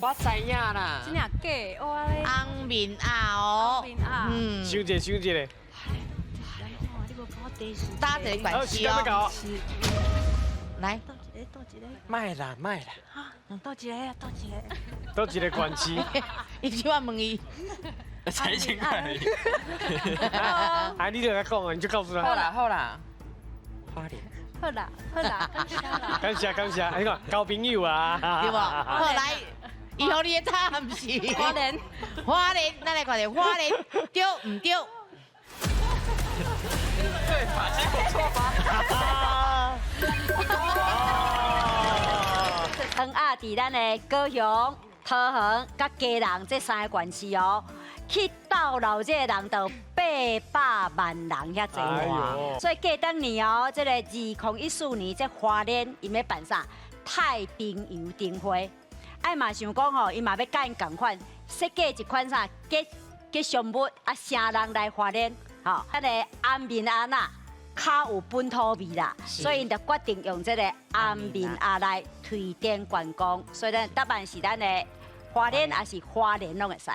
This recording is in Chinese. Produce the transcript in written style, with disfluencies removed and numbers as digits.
我知影啦真。正假？哇嘞！红面鸭哦，嗯，想一个，想一个。搭一个好，时关系哦。间要到。来，倒一个，卖啦卖啦，倒一个，倒一个。都一个关系。伊即我问伊，才1000块而已。啊，你就来讲啊，你就告诉他。好啦好啦，花莲。好啦，好啦，感谢啦。感谢感谢，你看交朋友啊，对无？好来，以后你的答案是花莲，花莲，咱来看下花莲对唔对？对吧？结果错吧？汤鸭伫咱的高雄、桃园、甲基隆这3个县市哦，去斗闹这个人就800万人遐济哎哇呦！所以过当年哦，这个2014年这花莲因要办啥太平洋灯会，爱嘛想讲吼，伊嘛要甲因共款设计一款啥吉祥物啊，啥人来花莲？吼，咱的安面阿那。较有本土味啦，所以因就决定用这个安面鸭来推荐观光，所以咱答案是咱的花莲还是花莲拢会使。